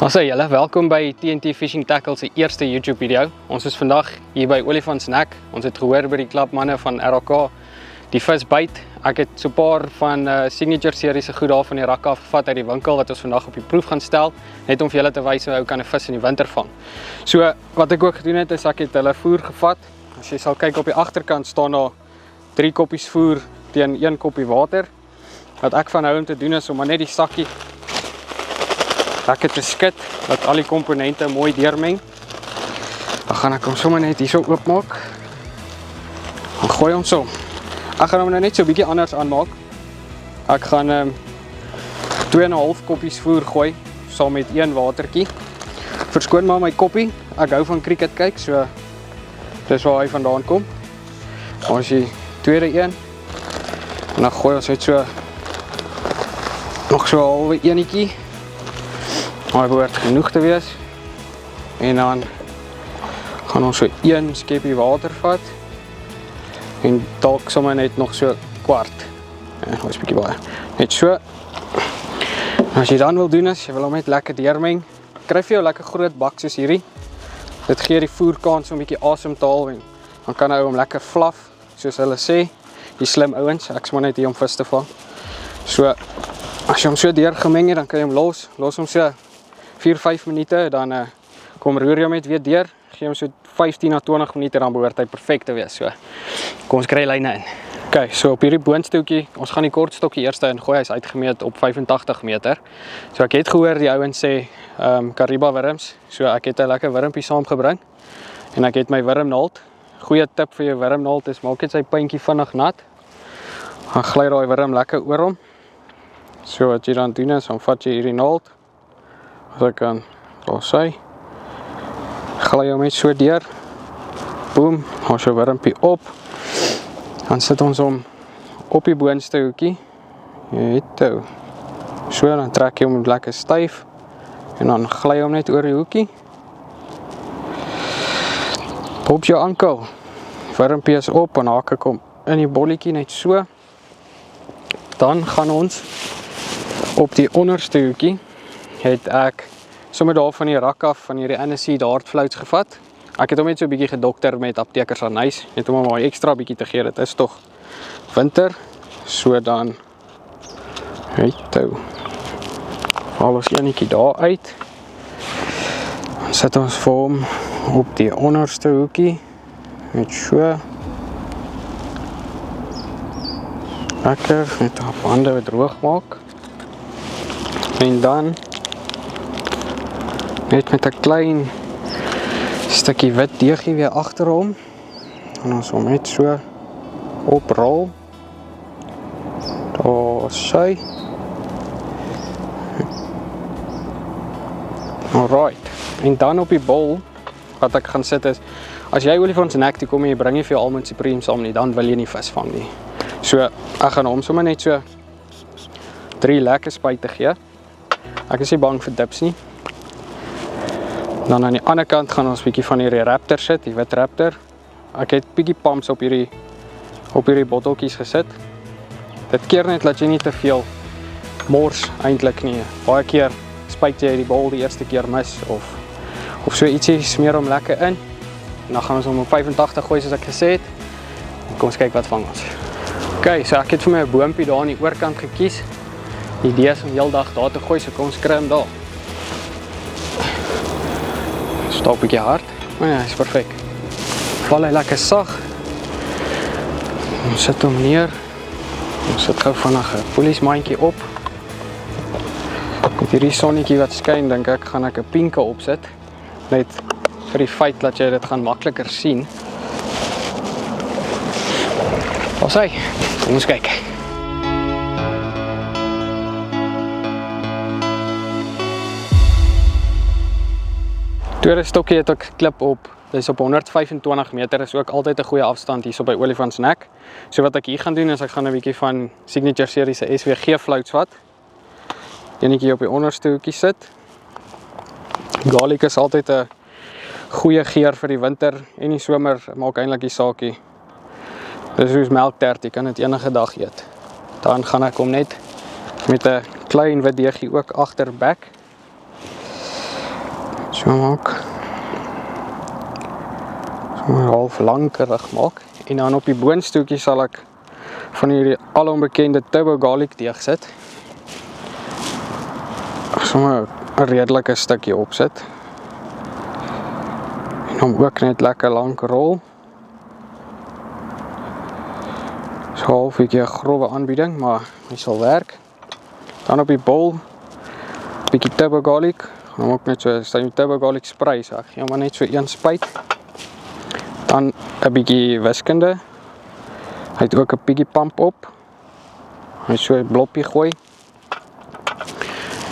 Asai julle, welkom by TNT Fishing Tackle se eerste YouTube video. Ons is vandag hier by Olifants Nek. Ons het gehoor by die klapmanne van RHK die vis byt. Ek het so 'n paar van signature series se goed daar van die rakke afgevat uit die winkel wat ons vandag op die proef gaan stel, net om vir julle te wys hoe ou kan 'n vis in die winter vang. So wat ek ook gedoen het is ek het hulle voer gevat. As jy sal kyk op die agterkant staan daar 3 koppies voer teen 1 koppie water. Wat ek van hou om te doen is om maar net die sakkie lekker te skit, dat al die komponente mooi deurmeng. Dan gaan ek hom sommer net hierso oopmaak. Dan gooi hom so. Ek gaan hom nou net so 'n bietjie anders aanmaak. Ek gaan 2,5 koppies voer gooi, saam met 1 watertjie. Verskoon maar my koppie, ek hou van cricket kyk, so dis waar hy vandaan kom. Ons die tweede een. En dan gooi ons net so nog so 'n halwe enetjie. Maar behoort genoeg te wees. En dan gaan ons so 1 skepie water vat. En dalk sommer net nog so 1/4. Ja, dat is 'n bietjie baie. Net so. As jy dan wil doen is, jy wil hom net lekker deurmeng. Kry vir jou lekker groot bak soos hierdie. Dit gee die voer kans om 'n bietjie asem te haal en dan kan hy hom lekker flaf, soos hulle sê. Die slim ouens, ek's maar net hier om vis te vang. So as jy hom so deurgemeng het, dan kan jy hom los hom so 4-5 minute, dan kom roer jy hom net weer deur, gee hom so 15 na 20 minute, dan behoort hy perfek te wees. So, kom ons kry lyne in. Ok, so op hierdie boonstootjie, ons gaan die kortstokkie eerste ingooi, hy is uitgemeet op 85 meter. So ek het gehoor die ouens sê Kariba wurms, so ek het 'n lekker wurmpie saamgebring en ek het my wurmnaald. Goeie tip vir jou wurmnaald is maak net sy puntjie vinnig nat. Dan gly daai wurm lekker oor hom. So wat jy dan doen is, dan vat jy hierdie naald. As ek kan, daar sy. Gly hom net so deur. Boom, ons jou wurmpie op. Dan sit ons hom op die boonste hoekie. Toe. So, dan trek jy hom lekker styf. En dan gly hom net oor die hoekie. Op jou ankel. Wurmpie is op en haak ek hom in die bolletjie net so. Dan gaan ons op die onderste hoekie het ek sommer daar van die rak af van hierdie Aniseed hardflouts gevat. Ek het hom net so 'n bietjie gedokter met aptekers anys, net om hom 'n ekstra bietjie te gee. Dit is tog winter. So dan toe. Haal ons enetjie daar uit. Dan sit ons vir hom op die onderste hoekie. Net so. Lekker, net op hande weer droog maak. En dan net met 'n klein stukkie wit deegie weer agter hom. En ons hom net so oprol. Daar sy. Alright. En dan op die bol wat ek gaan sit is, as jy Olifants Nek toe kom en jy bring nie vir jou Almond Supreme saam nie, dan wil jy nie vis vang nie. So ek gaan hom sommer net so 3 lekker spuite gee. Ek is nie bang vir dips nie. Dan aan die ander kant gaan ons bietjie van hierdie Raptor sit, die wit Raptor. Ek het bietjie pumps op hierdie botteltjies gesit. Dit keer net dat jy nie te veel mors eintlik nie. Baie keer spuit jy die bol die eerste keer mis of so ietsie, smeer hom lekker in. En dan gaan ons hom op 85 gooi soos ek gesê het. En kom ons kyk wat vang ons. Ok, so ek het vir my 'n boompie daar aan die oorkant gekies. Die idee is om heel dag daar te gooi, so kom ons kry hom daar. Stop 'n bietjie hard, maar ja, is perfek. Val hy lekker sag. Ons sit hom neer. Ons sit gou vinnig 'n poeliesmandjie op. Met hierdie sonnetjie wat skyn, dink ek gaan ek 'n pinke opsit. Net vir die feit dat jy dit gaan makliker sien. Ons hy, kom ons kyk. Tweede stokkie het ek klip op. Dit is op 125 meter, is ook altyd 'n goeie afstand hierso by Olifants Nek. So wat ek hier gaan doen is ek gaan 'n bietjie van signature series se SWG flouts vat. Enetjie op die onderste hoekie sit. Garlic is altyd 'n goeie geur vir die winter en die somer, maak eintlik die saakie. Dis soos melktert, jy kan dit enige dag eet. Dan gaan ek hom net met 'n klein wit deegie ook agter bek. So maak. So half lankerig maak. En dan op die boonstoeltjie sal ek van hierdie alombekende turbo garlic deeg sit. Sommer 'n redelike stukkie opsit. En hom ook net lekker lank rol. So half 'n grove aanbieding, maar hy sal werk. Dan op die bol, bietjie turbo garlic. Dan ook net so, staan die turbo garlic spray, so ek gee maar net so een spuit. Dan 'n bietjie wiskunde. Hy het ook 'n bietjie pump op. Hy so 'n bloppie gooi.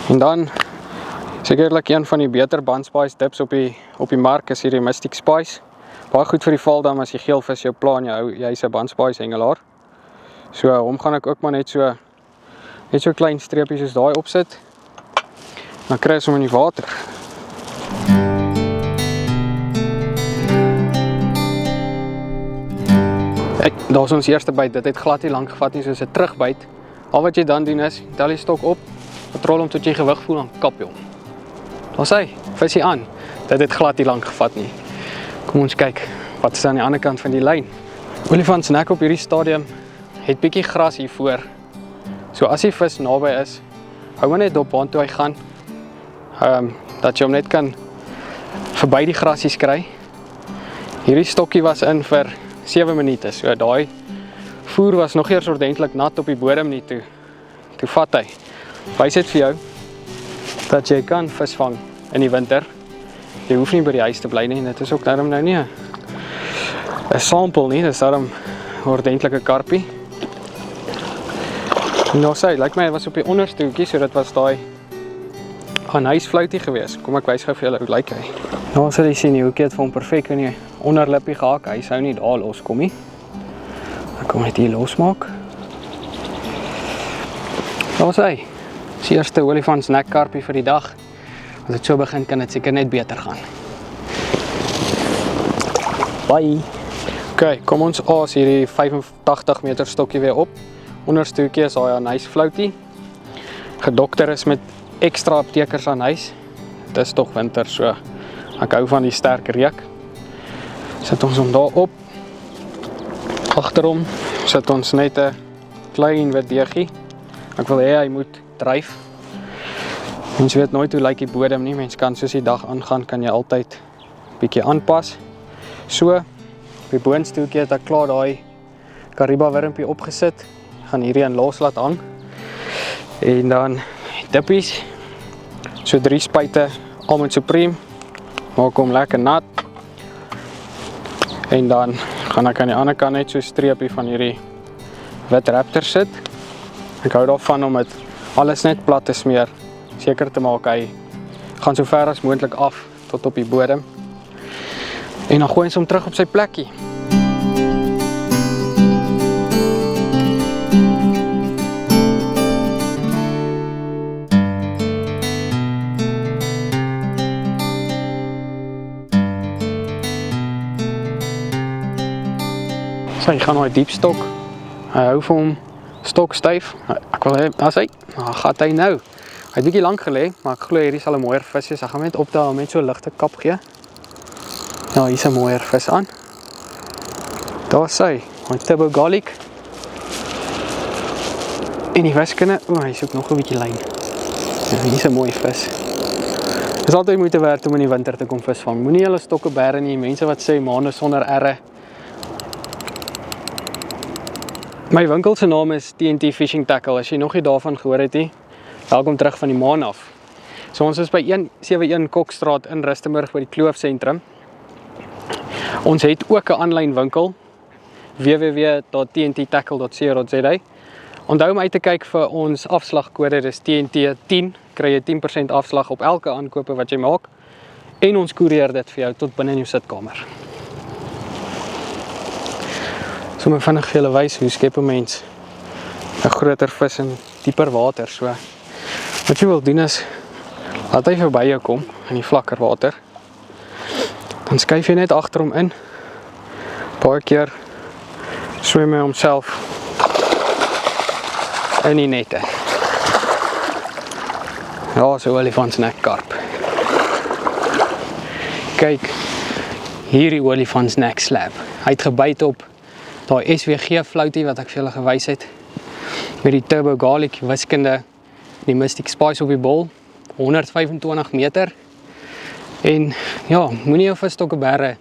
En dan sekerlik een van die beter band spice dips op die mark is hierdie Mystic Spice. Baie goed vir die valdam as jy geelvis jou pla en jy's 'n band spice hengelaar. So hom gaan ek ook maar net so klein streepies soos daai opsit. Dan kry ons hom in die water. Daar is ons eerste byt. Dit het glad nie lank gevat nie, soos 'n terugbyt. Al wat jy dan doen is, tel die stok op, patrol hom tot jy gewig voel, dan kap jy hom. Daar's hy, visie aan. Dit het glad nie lank gevat nie. Kom ons kyk, wat is aan die ander kant van die lyn. Olifant se nek op hierdie stadium het bietjie gras hier voor. So as die vis naby is, hou maar net dop waartoe hy gaan. Dat jy hom net kan verby die grasies kry. Hierdie stokkie was in vir 7 minute, so daai voer was nog eers ordentlik nat op die bodem nie toe vat hy. Wys dit vir jou, dat jy kan vis vang in die winter. Jy hoef nie by die huis te bly nie, dit is ook daarom nou nie 'n sample nie, dit is daarom 'n ordentlike karpie. Nou sê, lyk my, hy was op die onderstoeltjie, so dit was daai anysfloutie gewees. Kom ek wys gou vir julle hoe lyk hy. Nou sal jy sien, die hoekie het vir hom perfek in die onderlippie gehak, hy sou nie daar loskom nie. Dan kom hy hier losmaak. Daar sê hy, dis die eerste olifants nekkarpie vir die dag. As dit so begin, kan dit seker net beter gaan. Bye! Ok, kom ons aas hierdie 85 meter stokkie weer op. Onderstoeltjie is daai anysfloutie. Gedokter is met ekstra aptekers anys. Dit is tog winter, so ek hou van die sterk reuk. Sit ons hom daar op. Agterom sit ons net 'n klein wit deegie. Ek wil hê hy moet dryf. Mens weet nooit hoe lyk die bodem nie. Mens kan soos die dag aangaan, kan jy altyd bietjie aanpas. So, op die boonstoeltjie het ek klaar daai Kariba wurmpie opgesit. Gaan hierdie in los laat hang. En dan dippies. So 3 spuite Almond Supreme. Maak hom lekker nat. En dan gaan ek aan die ander kant net so 'n streepie van hierdie wit Raptor sit. Ek hou daarvan om dit alles net plat te smeer. Seker te maak hy gaan so ver as moontlik af tot op die bodem. En dan gooi ons hom terug op sy plekkie. So, hy gaan nou diep stok. Hy hou vir hom stok styf. Ek wil hê, as hy, gaat hy nou. Hy het bietjie lank gelê, maar ek glo hierdie sal 'n mooier vis wees. Ek gaan net opdaal met so 'n ligte kap gee. Ja, hier is 'n mooier vis aan. Daar sy, my turbo garlic. En die wiskunde, hy soek nog 'n bietjie lyn. Ja, hier is 'n mooi vis. Dit is altyd moeite werd om in die winter te kom visvang. Moenie hulle stokke bære nie, mense wat sê maande sonder erre. My winkel se naam is TNT Fishing Tackle. As jy nog nie daarvan gehoor het nie, welkom terug van die maan af. So ons is by 171 Kokstraat in Rustenburg by die Kloof Sentrum. Ons het ook 'n aanlyn winkel, www.tnttackle.co.za. Onthou om uit te kyk vir ons afslagkode, dis TNT10, kry jy 10% afslag op elke aankope wat jy maak. En ons koerier dit vir jou tot binne in jou sitkamer. So my vinnig vir julle wys hoe skep 'n mens 'n groter vis in dieper water. So wat jy wil doen is, laat hy verby jou kom in die vlakker water. Dan skuif jy net agter hom in. Paar keer swem hy homself in die nette. Ja, so olifants nekkarp. Kyk, hierdie olifantsnek slap. Hy het gebyt op daai SWG floutie wat ek vir julle gewys het. Met die Turbo Garlic wiskunde, die Mystic Spice op die bol, 125 meter. En ja, moenie jou visstokke berre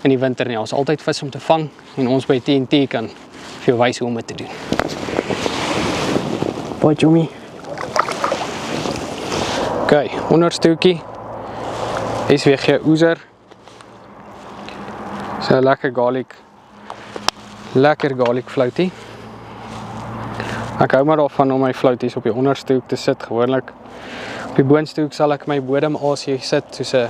in die winter nie. Ons altyd vis om te vang en ons by TNT kan vir jou wys hoe om dit te doen. Baie Jomie. Okay, 100 stoekie. SWG oezer. So lekker garlic floutie. Ek hou maar daarvan om my flouties op die onderste hoek te sit. Gewoonlik op die boonste hoek sal ek my bodemasie sit soos 'n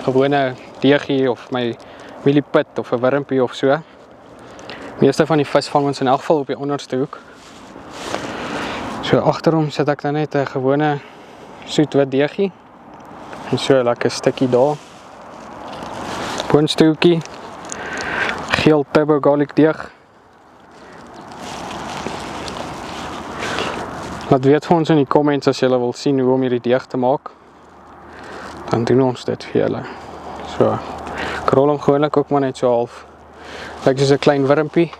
gewone deegie of my mieliepit of 'n wurmpie of so. Meeste van die vis vang ons in elk geval op die onderste hoek. So agterom sit ek dan net 'n gewone soet wit deegie. En so 'n lekker stukkie daar. Boonste hoekie. Geel Turbo Garlic deeg. Laat weet vir ons in die comments as julle wil sien hoe om hierdie deeg te maak. Dan doen ons dit vir julle. So, ek rol hom gewoonlik ook maar net so half. Lyk soos 'n klein wurmpie.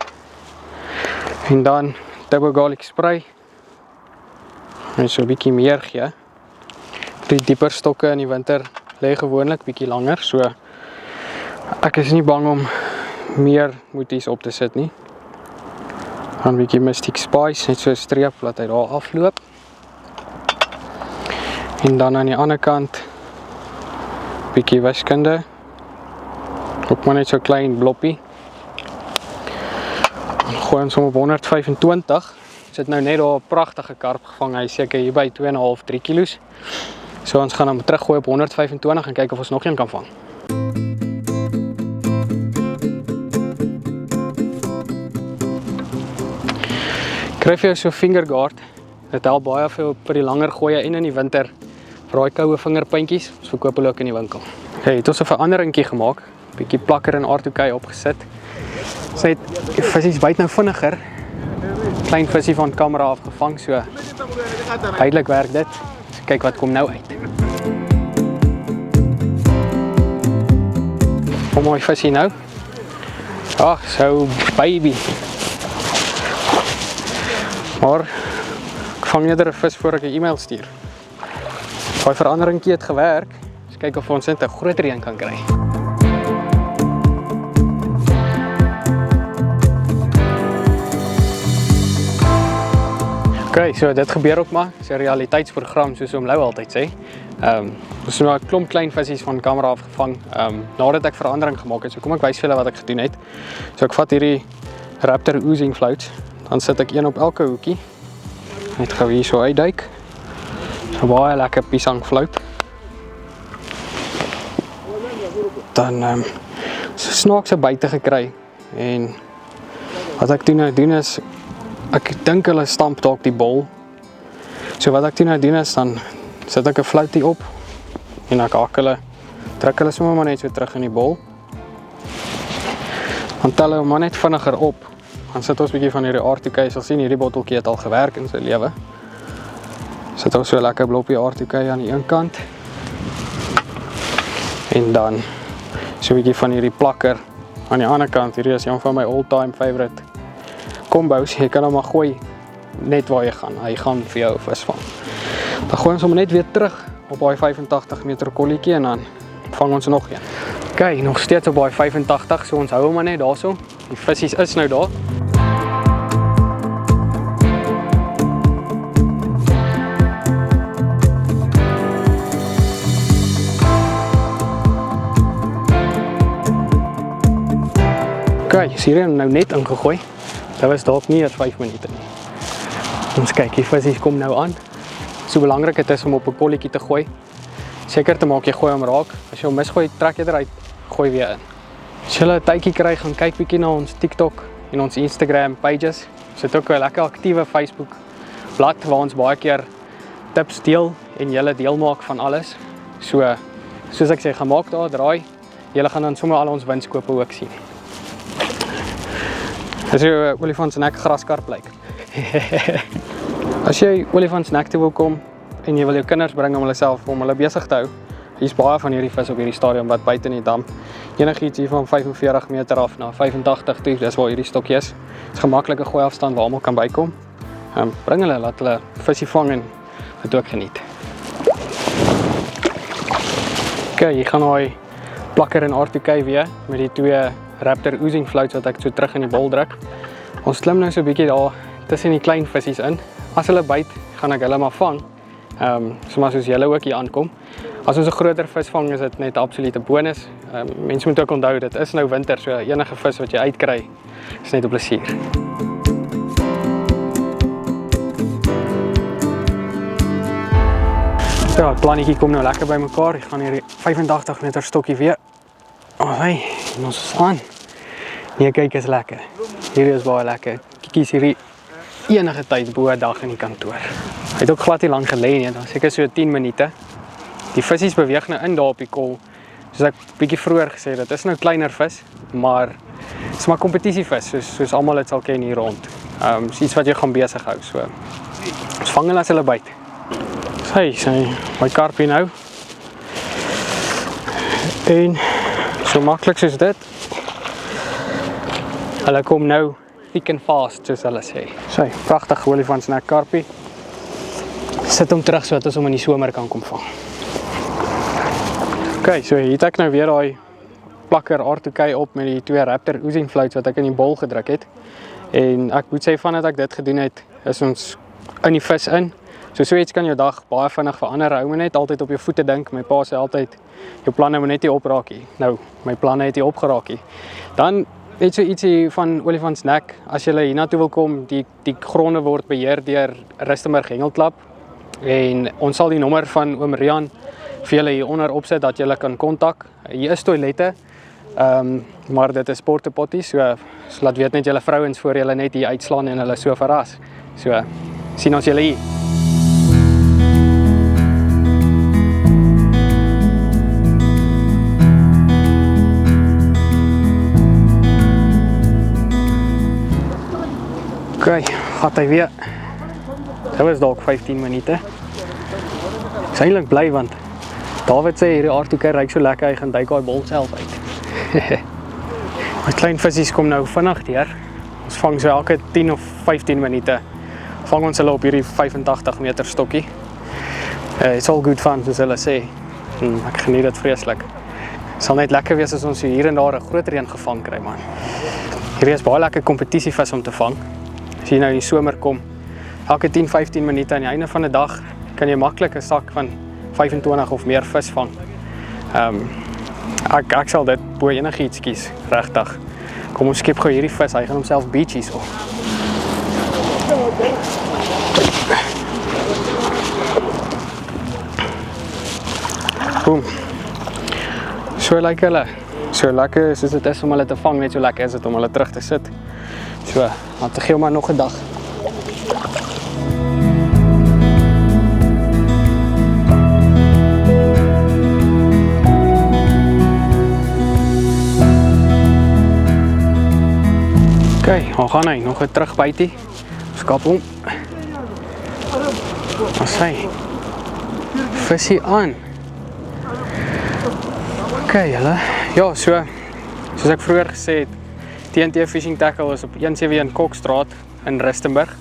En dan Turbo Garlic spray. En so 'n bietjie meer gee. Die dieper stokke in die winter lê gewoonlik bietjie langer, so ek is nie bang om meer moeties op te sit nie. Dan 'n bietjie Mystic Spice, net so 'n streep laat hy daar afloop. En dan aan die ander kant bietjie wiskunde. Ook maar net so 'n klein bloppie. Gooi ons hom op 125. Sit nou net daar 'n pragtige karp gevang. Hy is seker hier by 2,5-3 kilos. So ons gaan hom teruggooi op 125 en kyk of ons nog een kan vang. Kry vir jou so fingerguard. Dit help baie vir die langer gooie en in die winter vir daai koue vingerpuntjies. Ons verkoop hulle ook in die winkel. Hey, het ons 'n veranderingkie gemaak. Bietjie plakker en aardhoekie opgesit. Sy het die visies byt nou vinniger. Klein visie van kamera afgevang, so duidelik werk dit. So kyk wat kom nou uit. Hoe mooi visie nou. Ag, so baby. Maar ek vang eerder 'n vis voor ek 'n e-mail stuur. Daai veranderingkie het gewerk. Dus kyk of ons net 'n groter een kan kry. Okay, so dit gebeur ook maar. Dis 'n realiteitsprogram soos oom Lou altyd sê. Ons het nou 'n klomp klein visies van kamera afgevang. Nadat ek verandering gemaak het. So kom ek wys vir julle wat ek gedoen het. So ek vat hierdie Raptor oozing floats. Dan sit ek een op elke hoekie. Net gou hier so uitduik. So baie lekker pisang float. Dan so snaakse buite gekry. En wat ek toe nou doen is ek dink hulle stamp dalk die bol. So wat ek toe nou doen is dan sit ek 'n floutie op en ek hak hulle, trek hulle sommer maar net so terug in die bol. Dan tel hulle maar net vinniger op. Dan sit ons 'n bietjie van hierdie aardhoekie. Jy sal sien hierdie botteltjie het al gewerk in sy lewe. Sit ons so 'n lekker bloppie aardhoekie aan die een kant. En dan so 'n bietjie van hierdie plakker aan die ander kant. Hierdie is een van my all-time favorite combos. Jy kan hom maar gooi net waar jy gaan. Hy gaan vir jou vis vang. Dan gooi ons hom net weer terug op daai 85 meter kolletjie en dan vang ons nog een. Okay, nog steeds op daai 85, so ons hou hom maar net daarso. Die visies is nou daar. Okay, is hier nou net ingegooi. Dit was dalk nie eers 5 minute nie. Ons kyk, die visies kom nou aan. So belangrik het is om op 'n kolletjie te gooi. Seker te maak jy gooi hom raak. As jy hom misgooi, trek jy eruit, gooi weer in. As jy 'n tydjie kry, gaan kyk bietjie na ons TikTok en ons Instagram pages. Ons het ook 'n lekker aktiewe Facebook bladsy waar ons baie keer tips deel en julle deel maak van alles. So soos ek sê, gemaak daar draai. Julle gaan dan sommer al ons winskope ook sien. As jy olifantsnek graskarp lyk. As jy olifantsnek toe wil kom en jy wil jou kinders bring om hulle self om hulle besig te hou, hier's baie van hierdie vis op hierdie stadium wat buite in die dam. Enigiets hier van 45 meter af na 85 toe, dis waar hierdie stokkie is. Dis gemaklike gooi afstand waar almal kan bykom. Bring hulle, laat hulle visie vang en dit ook geniet. Okay, hier gaan daai plakker en R2K weer met die twee Raptor oozing floats wat ek so terug in die bol druk. Ons klim nou so 'n bietjie daar tussen die klein visies in. As hulle byt, gaan ek hulle maar vang. Soos julle ook hier aankom. As ons 'n groter vis vang, is dit net 'n absolute bonus. Mense moet ook onthou, dit is nou winter, so enige vis wat jy uitkry, is net 'n plesier. Ja, het plannetjie kom nou lekker by mekaar. Ek gaan hier 85 meter stokkie weer. Hey, ons is aan. Nee, kyk, is lekker. Hierdie is baie lekker. Kies hierdie enige tyd bo 'n dag in die kantoor. Hy het ook glad nie lank gelê nie, dan seker so 10 minute. Die visies beweeg nou in daar op die kol. Soos ek bietjie vroeër gesê het, dit is nou kleiner vis, maar dit is maar kompetisievis, soos almal dit sal ken hier rond. Is iets wat jy gaan besig hou, so. Ons vang hulle as hulle byt. Sy my karpie nou. En so maklik soos dit. Hulle kom nou thick and fast, soos hulle sê. Sy, pragtige olifantsnek karpie. Sit hom terug sodat ons hom in die somer kan kom vang. Okay, so hier het ek nou weer daai plakker R2K op met die twee Raptor oozing floats wat ek in die bol gedruk het. En ek moet sê vandat ek dit gedoen het, is ons in die vis in. So iets kan jou dag baie vinnig verander. Hou maar net altyd op jou voete dink. My pa sê altyd, jou planne moet net nie opraak nie. Nou, my planne het nie opgeraak nie. Dan net so ietsie van Olifantsnek. As jy hiernatoe wil kom, die gronde word beheer deur Rustenburg Hengelklub. En ons sal die nommer van oom Rian vir julle hieronder opsit dat julle kan kontak. Hier is toilette, maar dit is portepotties, so laat weet net julle vrouens voor julle net hier uitslaan en hulle so verras. So, sien ons julle hier. Okay, gaat hy weer. Dit was dalk 15 minute. Ek is eintlik bly want David sê hierdie R2K ryk so lekker, hy gaan duik daai bol self uit. My klein visies kom nou vinnig deur. Ons vang so elke 10 of 15 minute. Vang ons hulle op hierdie 85 meter stokkie. It's all good fun, soos hulle sê. Ek geniet dit vreeslik. Sal net lekker wees as ons hier en daar 'n groter een gevang kry, man. Hierdie is baie lekker kompetisievis om te vang. As jy nou in die somer kom, elke 10-15 minute aan die einde van die dag kan jy maklik 'n sak van 25 of meer vis vang. Ek sal dit bo enigiets kies, regtig. Kom ons skep gou hierdie vis, hy gaan homself beach hierso. Boom. So lekker hulle. So lekker soos dit is om hulle te vang, net so lekker is dit om hulle terug te sit. So, laat ek gee maar nog 'n dag. Okay, ons gaan hy nog 'n terugbytie. Ons kap hom. Ons sê visie aan. Okay, julle. Ja, soos ek vroeër gesê het, TNT Fishing Tackle is op 171 Kokstraat in Rustenburg.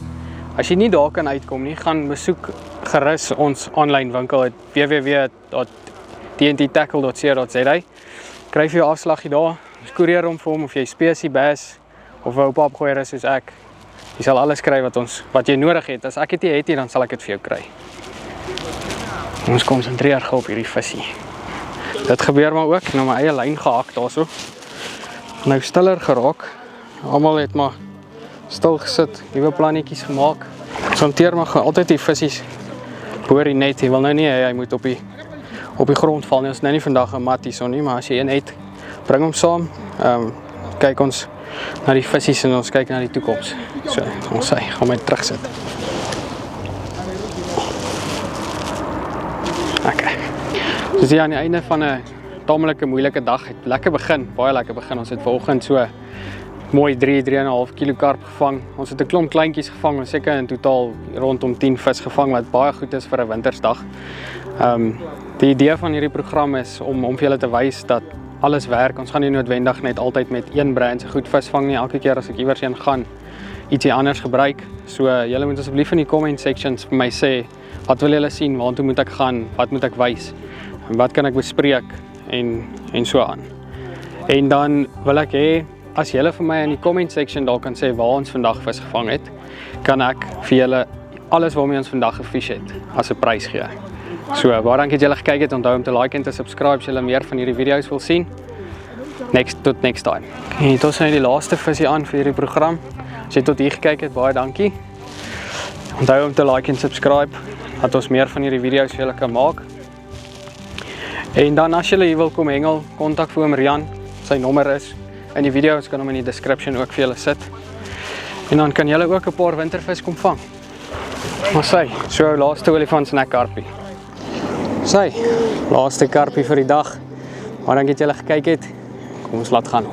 As jy nie daar kan uitkom nie, gaan besoek gerus ons aanlyn winkel het www.tnttackle.co.za. Kry vir jou afslaggie daar. Ons koerier hom vir hom of jy spesie bass of 'n oupa opgooi is soos ek. Jy sal alles kry wat jy nodig het. As ek dit nie het nie, dan sal ek dit vir jou kry. Ons konsentreer gou op hierdie visie. Dit gebeur maar ook, nou my eie lyn gehak daarso. Nou stiller geraak. Almal het maar stil gesit, nuwe plannetjies gemaak. Ons hanteer maar altyd die visies bo die net. Jy wil nou nie hy moet op die grond val nie. Ons nou nie vandag 'n mat hierso nie, maar as jy een het, bring hom saam. Kyk ons na die visies en ons kyk na die toekoms. So, ons gaan my terugsit. Okay. Dus hier aan die einde van 'n tamelike moeilike dag het lekker begin, baie lekker begin. Ons het vanoggend so mooi 3,5 kilo karp gevang. Ons het 'n klomp kleintjies gevang, ons seker in totaal rondom 10 vis gevang wat baie goed is vir 'n wintersdag. Die idee van hierdie program is om vir julle te wys dat alles werk. Ons gaan nie noodwendig net altyd met een brand se goed visvang nie. Elke keer as ek iewers heen gaan, ietsie anders gebruik. So julle moet asseblief in die comment sections vir my sê, wat wil julle sien, waartoe moet ek gaan, wat moet ek wys, en wat kan ek bespreek en so aan. En dan wil ek hê, as julle vir my in die comment section daar kan sê waar ons vandag vis gevang het, kan ek vir julle alles waarmee ons vandag gefish het, as 'n prys gee. So, baie dankie dat julle gekyk het, onthou om te like en te subscribe as julle meer van hierdie video's wil sien. Tot next time. Okay, dit is nou die laaste visie aan vir hierdie program. As jy tot hier gekyk het, baie dankie. Onthou om te like en subscribe, dat ons meer van hierdie video's vir julle kan maak. En dan as julle hier wil kom hengel, kontak vir oom Rian, sy nommer is in die video's, kan hom in die description ook vir julle sit. En dan kan julle ook 'n paar wintervis kom vang. Maar sy, so laaste olifantsnek karpie. Sy, laaste karpie vir die dag. Maar dankie dat julle gekyk het. Kom ons laat gaan.